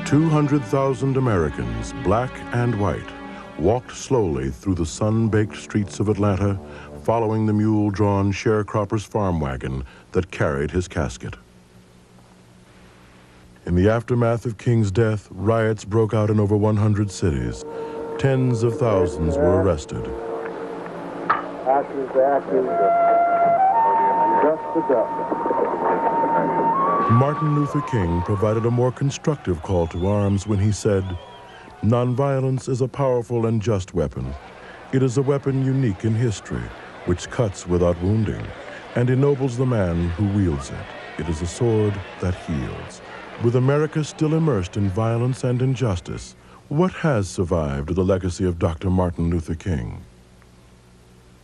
200,000 Americans, black and white, walked slowly through the sun-baked streets of Atlanta, following the mule-drawn sharecropper's farm wagon that carried his casket. In the aftermath of King's death, riots broke out in over 100 cities. Tens of thousands were arrested. Ashes to ashes, dust to dust. Martin Luther King provided a more constructive call to arms when he said, "Nonviolence is a powerful and just weapon. It is a weapon unique in history, which cuts without wounding, and ennobles the man who wields it. It is a sword that heals." With America still immersed in violence and injustice, what has survived of the legacy of Dr. Martin Luther King?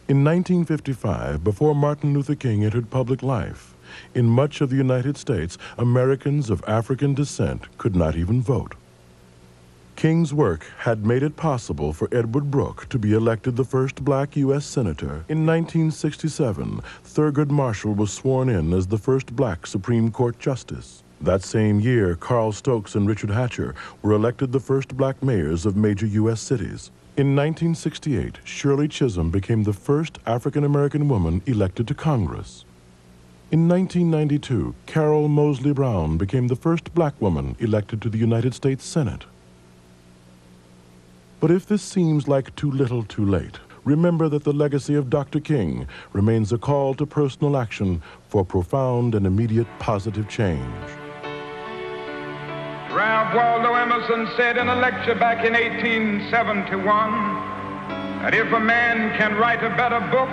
In 1955, before Martin Luther King entered public life, in much of the United States, Americans of African descent could not even vote. King's work had made it possible for Edward Brooke to be elected the first black U.S. Senator. In 1967, Thurgood Marshall was sworn in as the first black Supreme Court Justice. That same year, Carl Stokes and Richard Hatcher were elected the first black mayors of major U.S. cities. In 1968, Shirley Chisholm became the first African-American woman elected to Congress. In 1992, Carol Moseley Brown became the first black woman elected to the United States Senate. But if this seems like too little too late, remember that the legacy of Dr. King remains a call to personal action for profound and immediate positive change. Ralph Waldo Emerson said in a lecture back in 1871 that if a man can write a better book,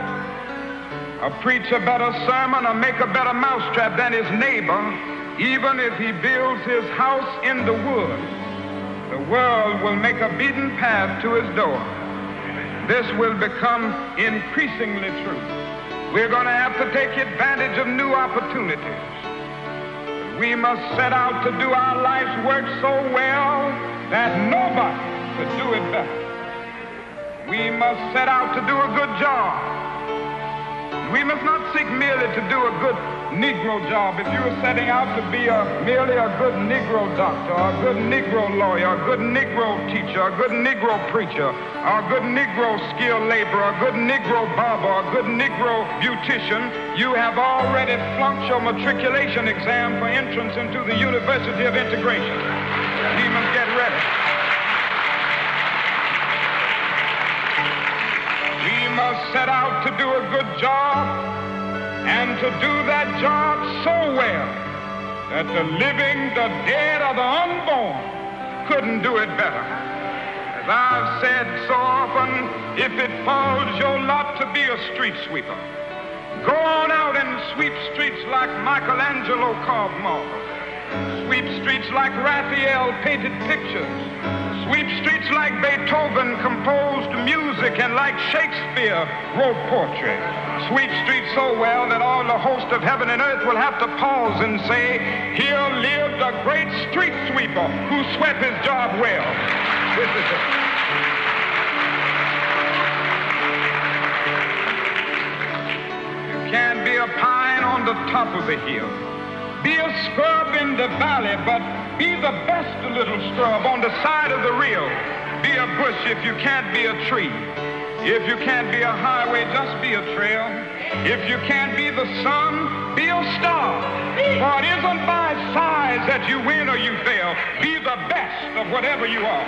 or preach a better sermon, or make a better mousetrap than his neighbor, even if he builds his house in the woods, the world will make a beaten path to his door. This will become increasingly true. We're going to have to take advantage of new opportunities. We must set out to do our life's work so well that nobody could do it better. We must set out to do a good job. We must not seek merely to do a good Negro job. If you were setting out to be merely a good Negro doctor, or a good Negro lawyer, a good Negro teacher, a good Negro preacher, or a good Negro skilled laborer, a good Negro barber, a good Negro beautician, you have already flunked your matriculation exam for entrance into the University of Integration. We must get ready. We must set out to do a good job, and to do that job so well that the living, the dead, or the unborn couldn't do it better. As I've said so often, if it falls your lot to be a street sweeper, go on out and sweep streets like Michelangelo carved marble, sweep streets like Raphael painted pictures, sweep streets like Beethoven composed music, and like Shakespeare wrote poetry. Sweep streets so well that all the host of heaven and earth will have to pause and say, "Here lived a great street sweeper who swept his job well." This is it. You can't be a pine on the top of the hill. Be a scrub in the valley, but be the best little scrub on the side of the rill. Be a bush if you can't be a tree. If you can't be a highway, just be a trail. If you can't be the sun, be a star. For it isn't by size that you win or you fail. Be the best of whatever you are.